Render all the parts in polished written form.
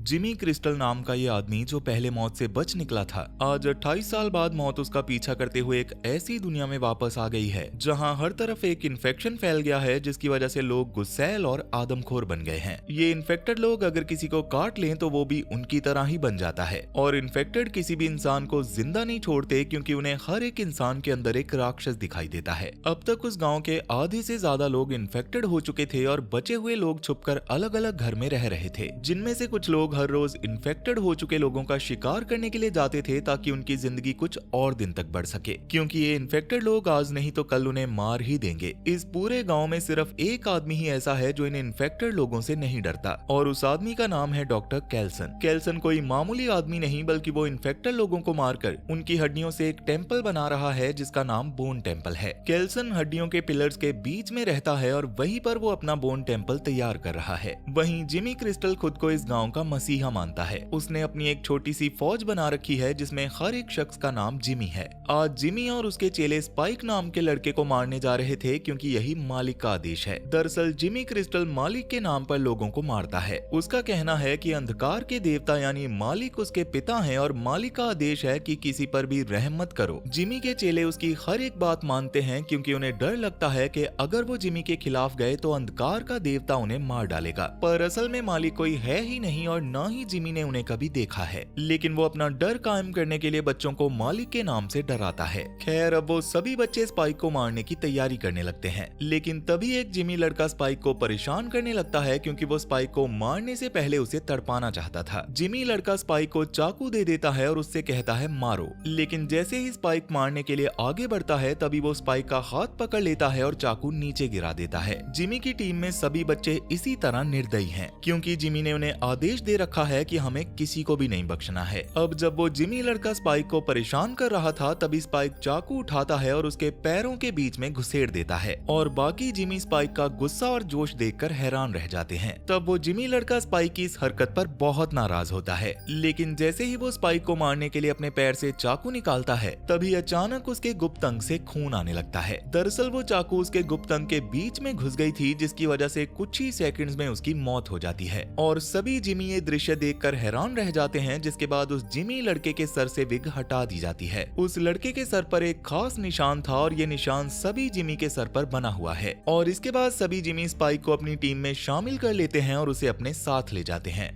Jimmy crystal नाम का ये आदमी जो पहले मौत से बच निकला था, आज 28 साल बाद मौत उसका पीछा करते हुए एक ऐसी दुनिया में वापस आ गई है जहां हर तरफ एक इन्फेक्शन फैल गया है, जिसकी वजह से लोग गुस्सैल और आदमखोर बन गए हैं। ये इन्फेक्टेड लोग अगर किसी को काट लें तो वो भी उनकी तरह ही बन जाता है, और इन्फेक्टेड किसी भी इंसान को जिंदा नहीं छोड़ते क्योंकि उन्हें हर एक इंसान के अंदर एक राक्षस दिखाई देता है। अब तक उस गाँव के आधे से ज्यादा लोग इन्फेक्टेड हो चुके थे और बचे हुए लोग छुपकर अलग अलग घर में रह रहे थे, जिनमें से कुछ लोग हर रोज इन्फेक्टेड हो चुके लोगों का शिकार करने के लिए जाते थे ताकि उनकी जिंदगी कुछ और दिन तक बढ़ सके, क्योंकि ये इन्फेक्टेड लोग आज नहीं तो कल उन्हें मार ही देंगे। इस पूरे गांव में सिर्फ एक आदमी ही ऐसा है जो इन इन्फेक्टेड लोगों से नहीं डरता, और उस आदमी का नाम है डॉक्टर कैल्सन। कैल्सन कोई मामूली आदमी नहीं, बल्कि वो इन्फेक्टेड लोगों को मारकर उनकी हड्डियों से एक टेम्पल बना रहा है जिसका नाम बोन टेम्पल है। कैल्सन हड्डियों के पिलर्स के बीच में रहता है और वहीं पर वो अपना बोन टेम्पल तैयार कर रहा है। वहीं जिमी क्रिस्टल खुद को इस गांव का मसीहा मानता है। उसने अपनी एक छोटी सी फौज बना रखी है जिसमें हर एक शख्स का नाम जिमी है। आज जिमी और उसके चेले स्पाइक नाम के लड़के को मारने जा रहे थे क्योंकि यही मालिक का आदेश है। दरअसल जिमी क्रिस्टल मालिक के नाम पर लोगों को मारता है। उसका कहना है कि अंधकार के देवता यानी मालिक उसके पिता हैं और मालिक का आदेश है कि किसी पर भी रहम मत करो। जिमी के चेले उसकी हर एक बात मानते हैं क्योंकि उन्हें डर लगता है कि अगर वो जिमी के खिलाफ गए तो अंधकार का देवता उन्हें मार डालेगा। पर असल में मालिक कोई है ही नहीं और न ही जिमी ने उन्हें कभी देखा है, लेकिन वो अपना डर कायम करने के लिए बच्चों को मालिक के नाम से डराता है। खैर, अब वो सभी बच्चे स्पाइक को मारने की तैयारी करने लगते हैं, लेकिन तभी एक जिमी लड़का स्पाइक को परेशान करने लगता है क्योंकि वो स्पाइक को मारने से पहले उसे तड़पाना चाहता था। जिमी लड़का स्पाइक को चाकू दे देता है और उससे कहता है मारो, लेकिन जैसे ही स्पाइक मारने के लिए आगे बढ़ता है तभी वो स्पाइक का हाथ पकड़ लेता है और चाकू नीचे गिरा देता है। जिमी की टीम में सभी बच्चे इसी तरह निर्दयी हैं, क्योंकि जिमी ने उन्हें आदेश दे रखा है कि हमें किसी को भी नहीं बख्शना है। अब जब वो जिमी लड़का स्पाइक को परेशान कर रहा था तभी स्पाइक चाकू उठाता है और उसके पैरों के बीच में घुसेड़ देता है, और बाकी जिमी स्पाइक का गुस्सा और जोश देखकर हैरान रह जाते हैं। तब वो जिमी लड़का स्पाइक की इस हरकत पर बहुत नाराज होता है, लेकिन जैसे ही वो स्पाइक को मारने के लिए अपने पैर से चाकू निकालता है तभी अचानक उसके गुप्त अंग से खून आने लगता है। दरअसल वो चाकू उसके गुप्त अंग के बीच में घुस गई थी, जिसकी वजह से कुछ ही सेकंड्स में उसकी मौत हो जाती है, और सभी जिमी ये दृश्य देखकर हैरान रह जाते हैं। जिसके बाद उस जिमी लड़के के सर से विग हटा दी जाती है। उस लड़के के सर पर एक खास निशान था और ये निशान सभी जिमी के सर पर बना हुआ है, और इसके बाद सभी जिमी स्पाइक को अपनी टीम में शामिल कर लेते हैं और उसे अपने साथ ले जाते हैं।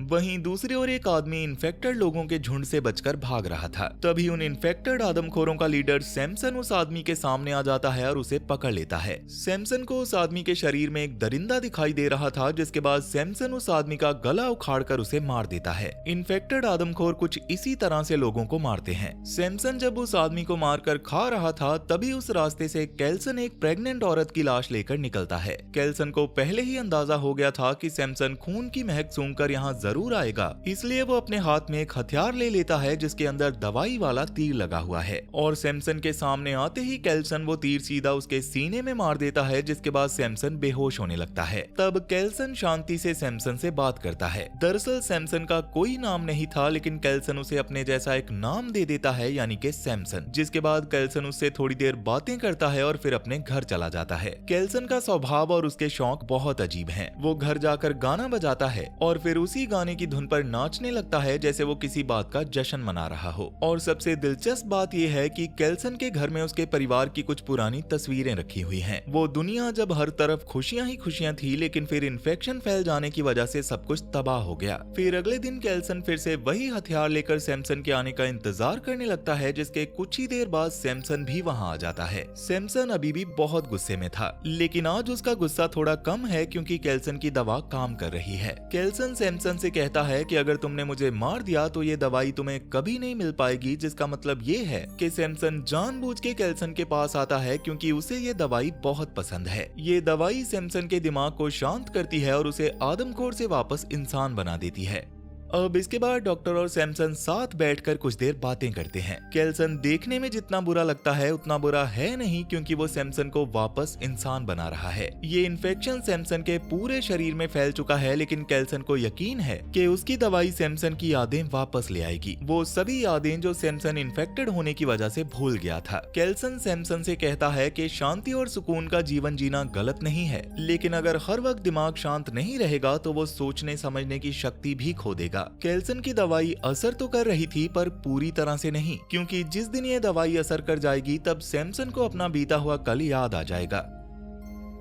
वहीं दूसरी ओर एक आदमी इन्फेक्टेड लोगों के झुंड से बचकर भाग रहा था। तभी उन इन्फेक्टेड आदमखोरों का लीडर सैमसन उस आदमी के सामने आ जाता है और उसे पकड़ लेता है। सैमसन को उस आदमी के शरीर में एक दरिंदा दिखाई दे रहा था, जिसके बाद सैमसन उस आदमी का गला उखाड़कर उसे मार देता है। इन्फेक्टेड आदमखोर कुछ इसी तरह से लोगों को मारते हैं। सैमसन जब उस आदमी को मारकर खा रहा था तभी उस रास्ते से कैल्सन एक प्रेग्नेंट औरत की लाश लेकर निकलता है। कैल्सन को पहले ही अंदाजा हो गया था कि सैमसन खून की महक सूंघकर यहाँ जरूर आएगा, इसलिए वो अपने हाथ में एक हथियार ले लेता है जिसके अंदर दवाई वाला तीर लगा हुआ है, और सैमसन के सामने आते ही कैल्सन वो तीर सीधा उसके सीने में मार देता है, जिसके बाद सैमसन बेहोश होने लगता है। तब कैल्सन शांति से सैमसन से बात करता है। दरअसल सैमसन का कोई नाम नहीं था, लेकिन कैल्सन उसे अपने जैसा एक नाम दे देता है, यानी कि सैमसन। जिसके बाद कैल्सन उससे थोड़ी देर बातें करता है और फिर अपने घर चला जाता है। कैल्सन का स्वभाव और उसके शौक बहुत अजीब हैं। वो घर जाकर गाना बजाता है और फिर उसी गाने की धुन पर नाचने लगता है जैसे वो किसी बात का जश्न मना रहा हो। और सबसे दिलचस्प बात यह है कि कैल्सन के घर में उसके परिवार की कुछ पुरानी तस्वीरें रखी हुई हैं। वो दुनिया जब हर तरफ खुशियां ही खुशियां थी, लेकिन फिर इन्फेक्शन फैल जाने की वजह से सब कुछ तबाह हो गया। फिर अगले दिन कैल्सन फिर से वही हथियार लेकर सैमसन के आने का इंतजार करने लगता है, जिसके कुछ ही देर बाद सैमसन भी वहाँ आ जाता है। सैमसन अभी भी बहुत गुस्से में था, लेकिन आज उसका गुस्सा थोड़ा कम है क्योंकि कैल्सन की दवा काम कर रही है। कैल्सन सैमसन से कहता है कि अगर तुमने मुझे मार दिया तो ये दवाई तुम्हें कभी नहीं मिल पाएगी, जिसका मतलब ये है कि सैमसन जानबूझ के कैल्सन के पास आता है क्योंकि उसे ये दवाई बहुत पसंद है। ये दवाई सैमसन के दिमाग को शांत करती है और उसे आदमखोर से वापस इंसान बना देती है। अब इसके बाद डॉक्टर और सैमसन साथ बैठकर कुछ देर बातें करते हैं। केल्सन देखने में जितना बुरा लगता है उतना बुरा है नहीं, क्योंकि वो सैमसन को वापस इंसान बना रहा है। ये इन्फेक्शन सैमसन के पूरे शरीर में फैल चुका है, लेकिन केल्सन को यकीन है कि उसकी दवाई सैमसन की यादें वापस ले आएगी, वो सभी यादें जो सैमसन इन्फेक्टेड होने की वजह से भूल गया था। केल्सन सैमसन से कहता है कि शांति और सुकून का जीवन जीना गलत नहीं है, लेकिन अगर हर वक्त दिमाग शांत नहीं रहेगा तो वो सोचने समझने की शक्ति भी खो देगा। केल्सन की दवाई असर तो कर रही थी, पर पूरी तरह से नहीं, क्योंकि जिस दिन ये दवाई असर कर जाएगी तब सैमसन को अपना बीता हुआ कल याद आ जाएगा।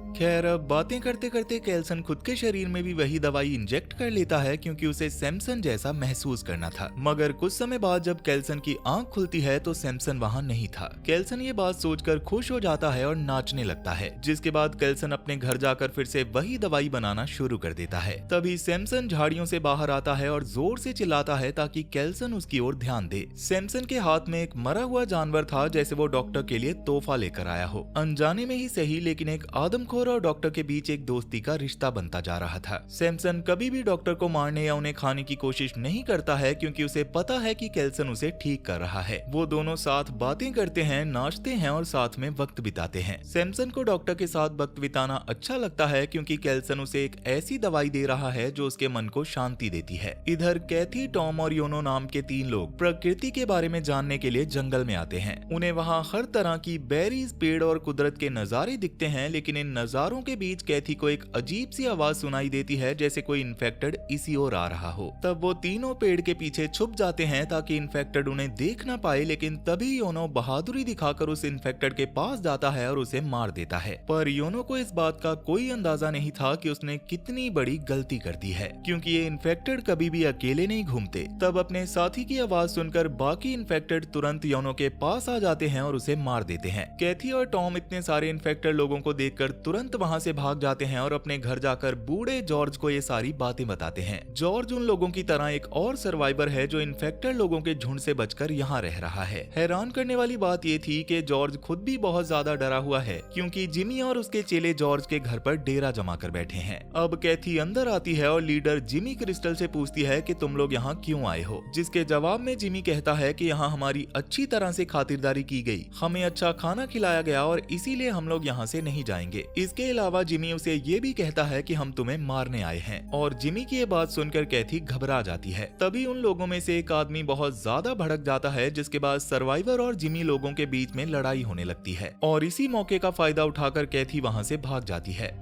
खैर, अब बातें करते करते केल्सन खुद के शरीर में भी वही दवाई इंजेक्ट कर लेता है, क्योंकि उसे सैमसन जैसा महसूस करना था। मगर कुछ समय बाद जब केल्सन की आंख खुलती है तो सैमसन वहां नहीं था। केल्सन ये बात सोचकर खुश हो जाता है और नाचने लगता है, जिसके बाद केल्सन अपने घर जाकर फिर से वही दवाई बनाना शुरू कर देता है। तभी सैमसन झाड़ियों से बाहर आता है और जोर से चिल्लाता है ताकि केल्सन उसकी ओर ध्यान दे। सैमसन के हाथ में एक मरा हुआ जानवर था, जैसे वो डॉक्टर के लिए तोहफा लेकर आया हो। अनजाने में ही सही, लेकिन एक आदमखोर और डॉक्टर के बीच एक दोस्ती का रिश्ता बनता जा रहा था। सैमसन कभी भी डॉक्टर को मारने या उन्हें खाने की कोशिश नहीं करता है, क्योंकि उसे पता है कि केल्सन उसे ठीक कर रहा है। वो दोनों साथ बातें करते हैं, नाचते हैं और साथ में वक्त बिताते हैं। सैमसन को डॉक्टर के साथ वक्त बिताना अच्छा लगता है, क्योंकि केल्सन उसे एक ऐसी दवाई दे रहा है जो उसके मन को शांति देती है। इधर कैथी, टॉम और योनो नाम के 3 लोग प्रकृति के बारे में जानने के लिए जंगल में आते हैं। उन्हें वहाँ हर तरह की बेरीज, पेड़ और कुदरत के नजारे दिखते हैं, लेकिन इन नजारों के बीच कैथी को एक अजीब सी आवाज सुनाई देती है, जैसे कोई इन्फेक्टेड इसी ओर आ रहा हो। तब वो तीनों पेड़ के पीछे छुप जाते हैं ताकि इन्फेक्टेड उन्हें देख ना पाए, लेकिन तभी योनो बहादुरी दिखाकर उस इन्फेक्टेड के पास जाता है और उसे मार देता है। पर योनो को इस बात का कोई अंदाजा नहीं था कि उसने कितनी बड़ी गलती कर दी है, क्योंकि ये इन्फेक्टेड कभी भी अकेले नहीं घूमते। तब अपने साथी की आवाज सुनकर बाकी इन्फेक्टेड तुरंत योनो के पास आ जाते हैं और उसे मार देते हैं। कैथी और टॉम इतने सारे इन्फेक्टेड लोगों को देखकर तुरंत वहां से भाग जाते हैं और अपने घर जाकर बूढ़े जॉर्ज को ये सारी बातें बताते हैं। जॉर्ज उन लोगों की तरह एक और सर्वाइवर है जो इन्फेक्टेड लोगों के झुंड से बचकर यहाँ रह रहा है। हैरान करने वाली बात ये थी कि जॉर्ज खुद भी बहुत ज्यादा डरा हुआ है, क्योंकि जिमी और उसके चेले जॉर्ज के घर पर डेरा जमा कर बैठे हैं। अब कैथी अंदर आती है और लीडर जिमी क्रिस्टल से पूछती है कि तुम लोग यहाँ क्यों आए हो, जिसके जवाब में जिमी कहता है कि यहाँ हमारी अच्छी तरह से खातिरदारी की गई, हमें अच्छा खाना खिलाया गया और इसीलिए हम लोग यहाँ से नहीं जाएंगे। इसके अलावा जिमी उसे ये भी कहता है कि हम तुम्हें मारने आए हैं। और जिमी की ये बात सुनकर कैथी घबरा जाती है। तभी उन लोगों में से एक आदमी बहुत ज्यादा भड़क जाता है, जिसके बाद सर्वाइवर और जिमी लोगों के बीच में लड़ाई होने लगती है और इसी मौके का फायदा उठाकर कैथी वहाँ से भाग जाती है।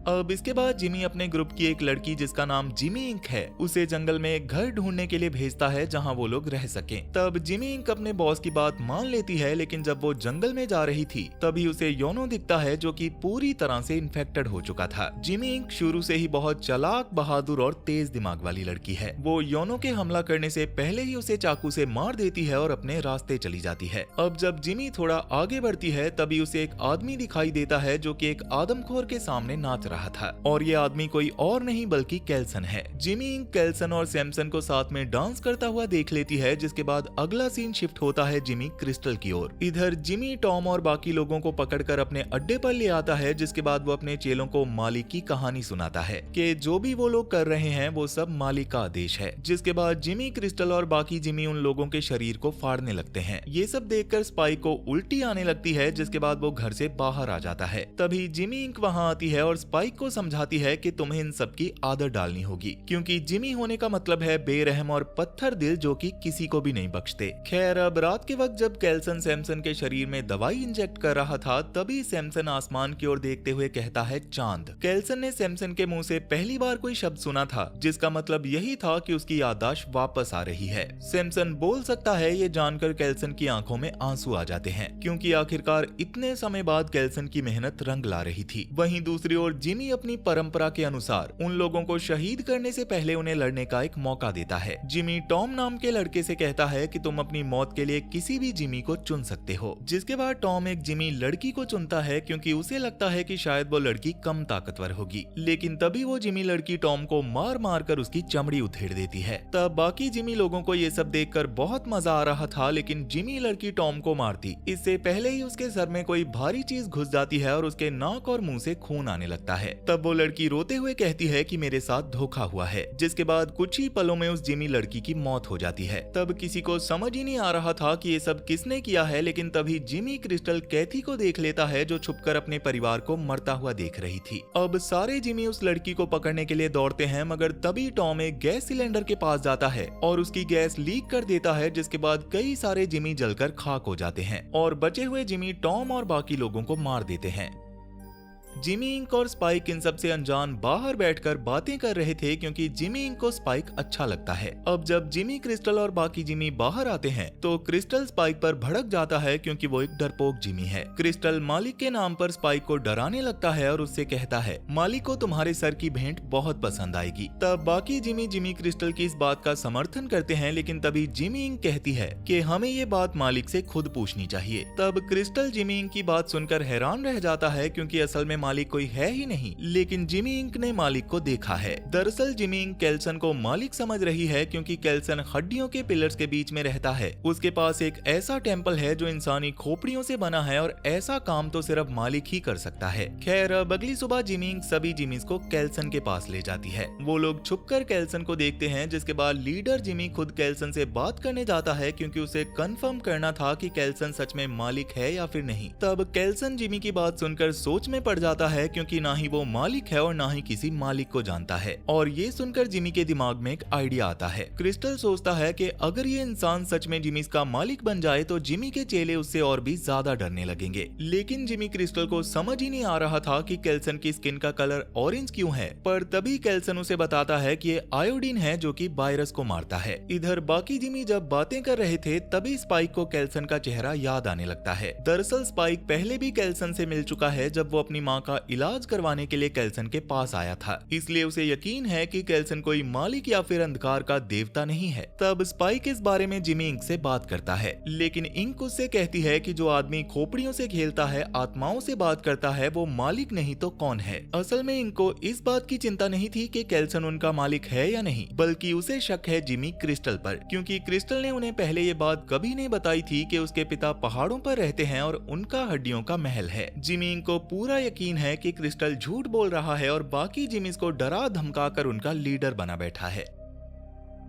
अब इसके बाद जिमी अपने ग्रुप की एक लड़की जिसका नाम जिमी इंक है, उसे जंगल में एक घर ढूंढने के लिए भेजता है जहां वो लोग रह सकें। तब जिमी इंक अपने बॉस की बात मान लेती है, लेकिन जब वो जंगल में जा रही थी तभी उसे योनो दिखता है, जो कि पूरी तरह से इन्फेक्टेड हो चुका था। जिमी इंक शुरू से ही बहुत चालाक, बहादुर और तेज दिमाग वाली लड़की है। वो योनो के हमला करने से पहले ही उसे चाकू से मार देती है और अपने रास्ते चली जाती है। अब जब जिमी थोड़ा आगे बढ़ती है तभी उसे एक आदमी दिखाई देता है, जो कि एक आदमखोर के सामने नाच रहा था, और ये आदमी कोई और नहीं बल्कि केल्सन है। जिमी इंक केल्सन और सैमसन को साथ में डांस करता हुआ देख लेती है, जिसके बाद अगला सीन शिफ्ट होता है जिमी क्रिस्टल की ओर। इधर जिमी, टॉम और बाकी लोगों को पकड़कर अपने अड्डे पर ले आता है, जिसके बाद वो अपने चेलों को मालिक की कहानी सुनाता है कि जो भी वो लोग कर रहे हैं वो सब मालिक का आदेश है। जिसके बाद जिमी क्रिस्टल और बाकी जिमी उन लोगों के शरीर को फाड़ने लगते हैं। ये सब देखकर स्पाइक को उल्टी आने लगती है, जिसके बाद वो घर से बाहर आ जाता है। तभी जिमी इंक वहाँ आती है और स्पाइक को समझाती है कि तुम्हें इन सब की आदत डालनी होगी, क्योंकि जिमी होने का मतलब है बेरहम और पत्थर दिल, जो कि किसी को भी नहीं बख्शते। खैर, अब रात के वक्त जब केल्सन सैमसन के शरीर में दवाई इंजेक्ट कर रहा था तभी सैमसन आसमान की ओर देखते हुए कहता है चांद। केल्सन ने सैमसन के मुंह से पहली बार कोई शब्द सुना था, जिसका मतलब यही था कि उसकी याददाश्त वापस आ रही है। सैमसन बोल सकता है, ये जानकर केल्सन की आंखों में आंसू आ जाते हैं, क्योंकि आखिरकार इतने समय बाद केल्सन की मेहनत रंग ला रही थी। वहीं दूसरी ओर जिमी अपनी परंपरा के अनुसार उन लोगों को शहीद करने से पहले उन्हें लड़ने का एक मौका देता है। जिमी टॉम नाम के लड़के से कहता है कि तुम अपनी मौत के लिए किसी भी जिमी को चुन सकते हो। जिसके बाद टॉम एक जिमी लड़की को चुनता है, क्योंकि उसे लगता है कि शायद वो लड़की कम ताकतवर होगी। लेकिन तभी वो जिमी लड़की टॉम को मार मार कर उसकी चमड़ी उधेड़ देती है। तब बाकी जिमी लोगों को ये सब देखकर बहुत मजा आ रहा था, लेकिन जिमी लड़की टॉम को मारती इससे पहले ही उसके सर में कोई भारी चीज घुस जाती है और उसके नाक और मुंह से खून आने लगता है। तब वो लड़की रोते हुए कहती है कि मेरे साथ धोखा हुआ है, जिसके बाद कुछ ही पलों में उस जिमी लड़की की मौत हो जाती है। तब किसी को समझ ही नहीं आ रहा था कि ये सब किसने किया है, लेकिन तभी जिमी क्रिस्टल कैथी को देख लेता है जो छुपकर अपने परिवार को मरता हुआ देख रही थी। अब सारे जिमी उस लड़की को पकड़ने के लिए दौड़ते हैं, मगर तभी टॉम एक गैस सिलेंडर के पास जाता है और उसकी गैस लीक कर देता है, जिसके बाद कई सारे जिमी जलकर खाक हो जाते हैं और बचे हुए जिमी टॉम और बाकी लोगों को मार देते हैं। जिमी इंक और स्पाइक इन सबसे अनजान बाहर बैठकर बातें कर रहे थे, क्योंकि जिमी इंक को स्पाइक अच्छा लगता है। अब जब जिमी क्रिस्टल और बाकी जिमी बाहर आते हैं तो क्रिस्टल स्पाइक पर भड़क जाता है, क्योंकि वो एक डरपोक जिमी है। क्रिस्टल मालिक के नाम पर स्पाइक को डराने लगता है और उससे कहता है मालिक को तुम्हारे सर की भेंट बहुत पसंद आएगी। तब बाकी जिमी क्रिस्टल की इस बात का समर्थन करते हैं, लेकिन तभी जिमी इंक कहती है कि हमें ये बात मालिक से खुद पूछनी चाहिए। तब क्रिस्टल जिमी इंक की बात सुनकर हैरान रह जाता है, क्योंकि असल में मालिक कोई है ही नहीं, लेकिन जिमी इंक ने मालिक को देखा है। दरअसल जिमी इंक केल्सन को मालिक समझ रही है, क्योंकि केल्सन हड्डियों के पिलर्स के बीच में रहता है। उसके पास एक ऐसा टेम्पल है जो इंसानी खोपड़ियों से बना है और ऐसा काम तो सिर्फ मालिक ही कर सकता है। खैर, अब अगली सुबह जिमी इंक सभी जिमीज को केल्सन के पास ले जाती है। वो लोग छुपकर केल्सन को देखते हैं, जिसके बाद लीडर जिमी खुद केल्सन से बात करने जाता है, क्योंकि उसे कंफर्म करना था कि केल्सन सच में मालिक है या फिर नहीं। तब केल्सन जिमी की बात सुनकर सोच में पड़ जाता है, क्योंकि ना ही वो मालिक है और ना ही किसी मालिक को जानता है। और ये सुनकर जिमी के दिमाग में एक आइडिया आता है। क्रिस्टल सोचता है कि अगर ये इंसान सच में जिमी का मालिक बन जाए तो जिमी के चेले उससे और भी ज्यादा डरने लगेंगे। लेकिन जिमी क्रिस्टल को समझ ही नहीं आ रहा था कि केल्सन की स्किन का कलर ऑरेंज क्यों है। पर तभी केल्सन उसे बताता है कि ये आयोडीन है जो कि वायरस को मारता है। इधर बाकी जिमी जब बातें कर रहे थे तभी स्पाइक को केल्सन का चेहरा याद आने लगता है। दरअसल स्पाइक पहले भी केल्सन से मिल चुका है, जब वो अपनी माँ का इलाज करवाने के लिए केल्सन के पास आया था। इसलिए उसे यकीन है कि केल्सन कोई मालिक या फिर अंधकार का देवता नहीं है। तब स्पाइक इस बारे में जिमी इंक से बात करता है, लेकिन इंक उससे कहती है कि जो आदमी खोपड़ियों से खेलता है, आत्माओं से बात करता है, वो मालिक नहीं तो कौन है। असल में इंक को इस बात की चिंता नहीं थी कि केल्सन उनका मालिक है या नहीं, बल्कि उसे शक है जिमी क्रिस्टल पर, क्योंकि क्रिस्टल ने उन्हें पहले ये बात कभी नहीं बताई थी कि उसके पिता पहाड़ों पर रहते हैं और उनका हड्डियों का महल है। जिमी इंक को पूरा यकीन है कि क्रिस्टल झूठ बोल रहा है और बाकी जिमीज को डरा धमकाकर उनका लीडर बना बैठा है।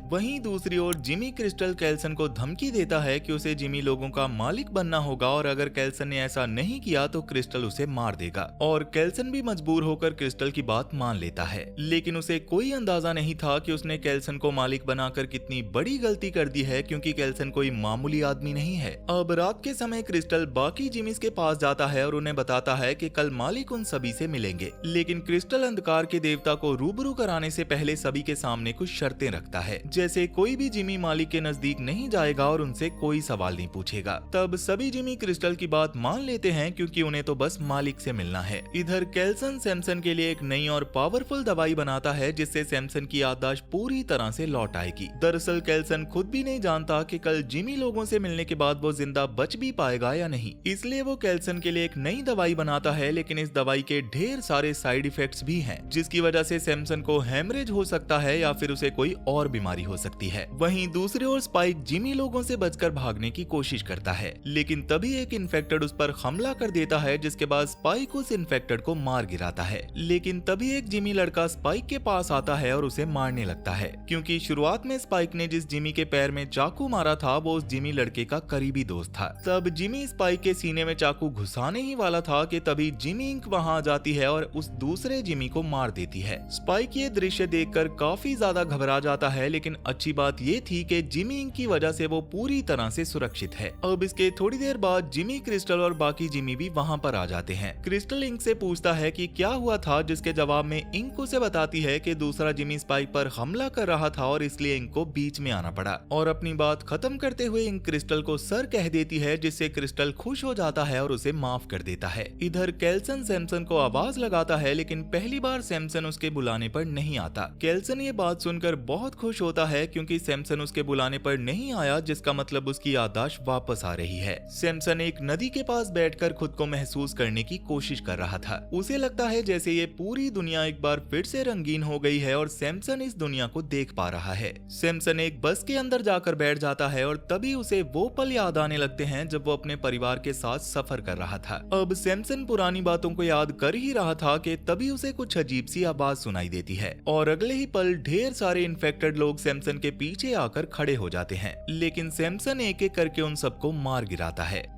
वहीं दूसरी ओर जिमी क्रिस्टल केल्सन को धमकी देता है कि उसे जिमी लोगों का मालिक बनना होगा और अगर केल्सन ने ऐसा नहीं किया तो क्रिस्टल उसे मार देगा। और केल्सन भी मजबूर होकर क्रिस्टल की बात मान लेता है, लेकिन उसे कोई अंदाजा नहीं था कि उसने केल्सन को मालिक बनाकर कितनी बड़ी गलती कर दी है, क्योंकि केल्सन कोई मामूली आदमी नहीं है। अब रात के समय क्रिस्टल बाकी जिमीज के पास जाता है और उन्हें बताता है कि कल मालिक उन सभी से मिलेंगे, लेकिन क्रिस्टल अंधकार के देवता को रूबरू कराने से पहले सभी के सामने कुछ शर्तें रखता है, जैसे कोई भी जिमी मालिक के नजदीक नहीं जाएगा और उनसे कोई सवाल नहीं पूछेगा। तब सभी जिमी क्रिस्टल की बात मान लेते हैं, क्योंकि उन्हें तो बस मालिक से मिलना है। इधर केल्सन सैमसन के लिए एक नई और पावरफुल दवाई बनाता है, जिससे सैमसन की याददाश्त पूरी तरह से लौट आएगी। दरअसल केल्सन खुद भी नहीं जानता कि कल जिमी लोगों से मिलने के बाद वो जिंदा बच भी पाएगा या नहीं, इसलिए वो केल्सन के लिए एक नई दवाई बनाता है, लेकिन इस दवाई के ढेर सारे साइड इफेक्ट्स भी हैं, जिसकी वजह से सैमसन को हेमरेज हो सकता है या फिर उसे कोई और बीमारी हो सकती है। वहीं दूसरी ओर स्पाइक जिमी लोगों से बचकर भागने की कोशिश करता है, लेकिन तभी एक इन्फेक्टेड उस पर हमला कर देता है, जिसके बाद स्पाइक उस इन्फेक्टेड को मार गिराता है। लेकिन तभी एक जिमी लड़का स्पाइक के पास आता है और उसे मारने लगता है, क्योंकि शुरुआत में स्पाइक ने जिस जिमी के पैर में चाकू मारा था वो उस जिमी लड़के का करीबी दोस्त था। तब जिमी स्पाइक के सीने में चाकू घुसाने ही वाला था कि तभी जिमी इंक वहां आ जाती है और उस दूसरे जिमी को मार देती है। स्पाइक ये दृश्य देखकर काफी ज्यादा घबरा जाता है, लेकिन अच्छी बात ये थी कि जिमी इंक की वजह से वो पूरी तरह से सुरक्षित है। अब इसके थोड़ी देर बाद जिमी क्रिस्टल और बाकी जिमी भी वहां पर आ जाते हैं। क्रिस्टल इंक से पूछता है कि क्या हुआ था, जिसके जवाब में इंक उसे बताती है कि दूसरा जिमी स्पाइक पर हमला कर रहा था और इसलिए इंक को बीच में आना पड़ा। और अपनी बात खत्म करते हुए इंक क्रिस्टल को सर कह देती है, जिससे क्रिस्टल खुश हो जाता है और उसे माफ कर देता है। इधर केल्सन सैमसन को आवाज लगाता है, लेकिन पहली बार सैमसन उसके बुलाने पर नहीं आता। केल्सन ये बात सुनकर बहुत खुश होता जाता है क्योंकि सैमसन उसके बुलाने पर नहीं आया, जिसका मतलब उसकी याददाश्त वापस आ रही है। सैमसन एक नदी के पास बैठकर खुद को महसूस करने की कोशिश कर रहा था। उसे लगता है जैसे ये पूरी दुनिया एक बार फिर से रंगीन हो गई है और सैमसन इस दुनिया को देख पा रहा है। सैमसन एक बस के अंदर जाकर बैठ जाता है और तभी उसे वो पल याद आने लगते हैं जब वो अपने परिवार के साथ सफर कर रहा था। अब सैमसन पुरानी बातों को याद कर ही रहा था कि तभी उसे कुछ अजीब सी आवाज सुनाई देती है और अगले ही पल ढेर सारे इन्फेक्टेड लोग सैमसन के पीछे आकर खड़े हो जाते हैं, लेकिन सैमसन एक एक करके उन सबको मार गिराता है।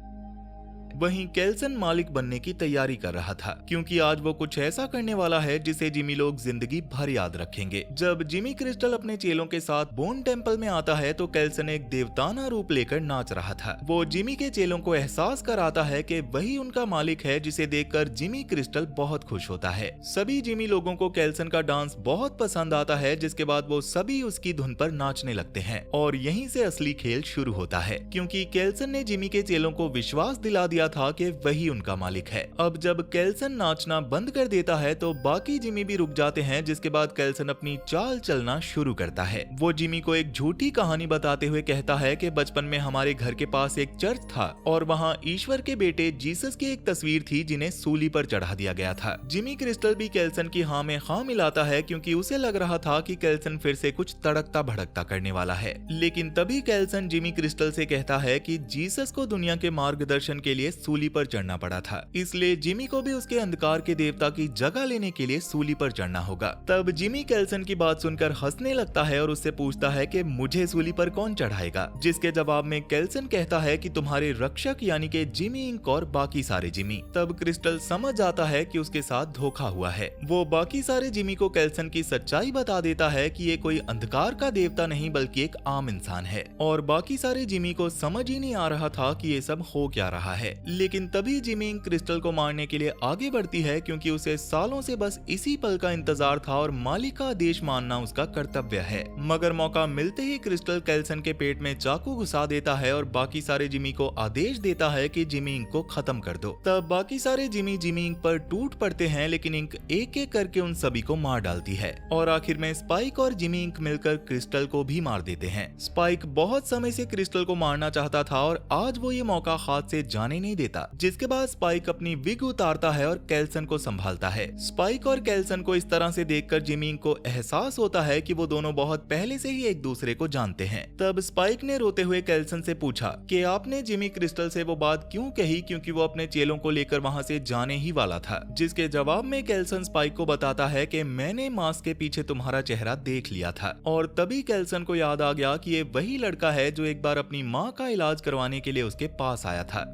वहीं केल्सन मालिक बनने की तैयारी कर रहा था क्योंकि आज वो कुछ ऐसा करने वाला है जिसे जिमी लोग जिंदगी भर याद रखेंगे। जब जिमी क्रिस्टल अपने चेलों के साथ बोन टेम्पल में आता है तो केल्सन एक देवताना रूप लेकर नाच रहा था। वो जिमी के चेलों को एहसास कराता है कि वही उनका मालिक है, जिसे देखकर जिमी क्रिस्टल बहुत खुश होता है। सभी जिमी लोगों को केल्सन का डांस बहुत पसंद आता है, जिसके बाद वो सभी उसकी धुन पर नाचने लगते हैं और यहीं से असली खेल शुरू होता है क्योंकि केल्सन ने जिमी के चेलों को विश्वास दिला दिया था कि वही उनका मालिक है। अब जब केल्सन नाचना बंद कर देता है तो बाकी जिमी भी रुक जाते हैं, जिसके बाद केल्सन अपनी चाल चलना शुरू करता है। वो जिमी को एक झूठी कहानी बताते हुए कहता है कि बचपन में हमारे घर के पास एक चर्च था और वहाँ ईश्वर के बेटे जीसस की एक तस्वीर थी जिन्हें सूली पर चढ़ा दिया गया था। जिमी क्रिस्टल भी केल्सन की हाँ में हाँ मिलाता है क्योंकि उसे लग रहा था कि केल्सन फिर से कुछ तड़कता भड़कता करने वाला है, लेकिन तभी केल्सन जिमी क्रिस्टल से कहता है कि जीसस को दुनिया के मार्गदर्शन के लिए सूली पर चढ़ना पड़ा था, इसलिए जिमी को भी उसके अंधकार के देवता की जगह लेने के लिए सूली पर चढ़ना होगा। तब जिमी केल्सन की बात सुनकर हंसने लगता है और उससे पूछता है कि मुझे सूली पर कौन चढ़ाएगा, जिसके जवाब में केल्सन कहता है कि तुम्हारे रक्षक यानी कि जिमी इंक और बाकी सारे जिमी। तब क्रिस्टल समझ जाता है कि उसके साथ धोखा हुआ है। वो बाकी सारे जिमी को केल्सन की सच्चाई बता देता है कि ये कोई अंधकार का देवता नहीं बल्कि एक आम इंसान है और बाकी सारे जिमी को समझ ही नहीं आ रहा था कि ये सब हो क्या रहा है। लेकिन तभी जिमी क्रिस्टल को मारने के लिए आगे बढ़ती है क्योंकि उसे सालों से बस इसी पल का इंतजार था और मालिक का आदेश मानना उसका कर्तव्य है। मगर मौका मिलते ही क्रिस्टल केल्सन के पेट में चाकू घुसा देता है और बाकी सारे जिमी को आदेश देता है कि जिमी इंक को खत्म कर दो। तब बाकी सारे जिमी इंक पर टूट पड़ते हैं, लेकिन इंक एक एक करके उन सभी को मार डालती है और आखिर में स्पाइक और जिमी इंक मिलकर क्रिस्टल को भी मार देते हैं। स्पाइक बहुत समय से क्रिस्टल को मारना चाहता था और आज वो ये मौका हाथ से जाने नहीं देता, जिसके बाद स्पाइक अपनी विग उतारता है और केल्सन को संभालता है। स्पाइक और केल्सन को इस तरह से देखकर जिमी को एहसास होता है कि वो दोनों बहुत पहले से ही एक दूसरे को जानते हैं। तब स्पाइक ने रोते हुए केल्सन से पूछा कि आपने जिमी क्रिस्टल से वो बात क्यों कही, क्योंकि वो अपने चेलों को लेकर वहाँ से जाने ही वाला था। जिसके जवाब में केल्सन स्पाइक को बताता है कि मैंने मास्क के पीछे तुम्हारा चेहरा देख लिया था और तभी केल्सन को याद आ गया कि ये वही लड़का है जो एक बार अपनी माँ का इलाज करवाने के लिए उसके पास आया था।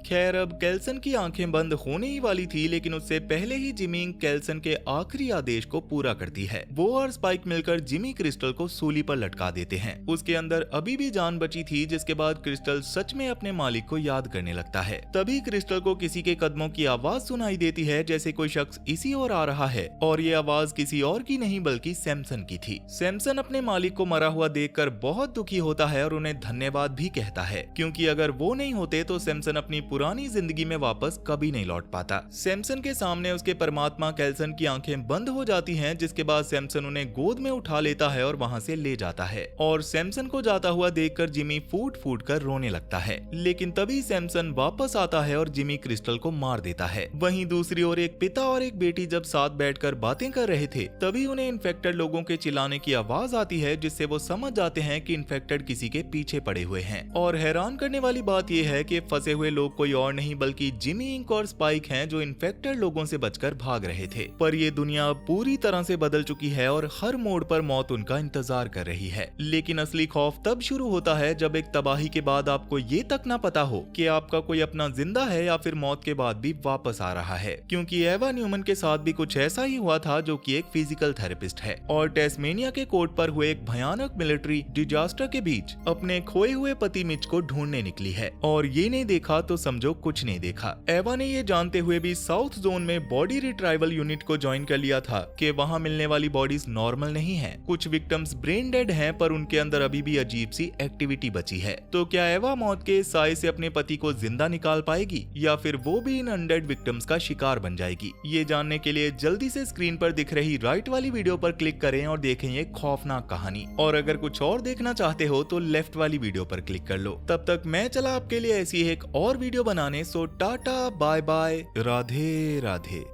खैर अब केल्सन की आंखें बंद होने ही वाली थी, लेकिन उससे पहले ही जिमी केल्सन के आखिरी आदेश को पूरा करती है। वो और स्पाइक मिलकर जिमी क्रिस्टल को सूली पर लटका देते हैं। उसके अंदर अभी भी जान बची थी, जिसके बाद क्रिस्टल सच में अपने मालिक को याद करने लगता है। तभी क्रिस्टल को किसी के कदमों की आवाज सुनाई देती है, जैसे कोई शख्स इसी ओर आ रहा है और ये आवाज किसी और की नहीं बल्कि सैमसन की थी। सैमसन अपने मालिक को मरा हुआ देखकर बहुत दुखी होता है और उन्हें धन्यवाद भी कहता है, क्योंकि अगर वो नहीं होते तो सैमसन अपनी पुरानी जिंदगी में वापस कभी नहीं लौट पाता। सैमसन के सामने उसके परमात्मा केल्सन की आंखें बंद हो जाती हैं, जिसके बाद सैमसन उन्हें गोद में उठा लेता है और वहां से ले जाता है और सैमसन को जाता हुआ देखकर जिमी फूट फूट कर रोने लगता है। लेकिन तभी सैमसन वापस आता है और जिमी क्रिस्टल को मार देता है। वहीं दूसरी ओर एक पिता और एक बेटी जब साथ बैठकर बातें कर रहे थे, तभी उन्हें इन्फेक्टेड लोगों के चिल्लाने की आवाज आती है, जिससे वो समझ जाते हैं कि इन्फेक्टेड किसी के पीछे पड़े हुए हैं। और हैरान करने वाली बात यह है कि फंसे हुए लोग कोई और नहीं बल्कि जिमी इंक और स्पाइक हैं, जो इन्फेक्टेड लोगों से बचकर भाग रहे थे। पर ये दुनिया पूरी तरह से बदल चुकी है और हर मोड़ पर मौत उनका इंतजार कर रही है। लेकिन असली खौफ तब शुरू होता है जब एक तबाही के बाद आपको ये तक ना पता हो कि आपका कोई अपना जिंदा है या फिर मौत के बाद भी वापस आ रहा है। क्योंकि एवा न्यूमन के साथ भी कुछ ऐसा ही हुआ था, जो कि एक फिजिकल थेरेपिस्ट है और टेस्मेनिया के कोर्ट पर हुए एक भयानक मिलिट्री डिजास्टर के बीच अपने खोए हुए पति मिच को ढूंढने निकली है और ये नहीं देखा तो समझो कुछ नहीं देखा। एवा ने ये जानते हुए भी साउथ जोन में बॉडी रिट्राइवल यूनिट को ज्वाइन कर लिया था कि वहाँ मिलने वाली बॉडीज नॉर्मल नहीं है। कुछ विक्टिम्स ब्रेन डेड हैं, पर उनके अंदर अभी भी अजीब सी एक्टिविटी बची है। तो क्या एवा मौत के साय से अपने पति को जिंदा निकाल पाएगी या फिर वो भी इन अनडेड विक्टिम्स का शिकार बन जाएगी? ये जानने के लिए जल्दी से स्क्रीन पर दिख रही राइट वाली वीडियो पर क्लिक करें और देखें ये खौफनाक कहानी। और अगर कुछ और देखना चाहते हो तो लेफ्ट वाली वीडियो पर क्लिक कर लो। तब तक मैं चला आपके लिए ऐसी एक और वीडियो बनाने। So tata bye bye, Radhe Radhe.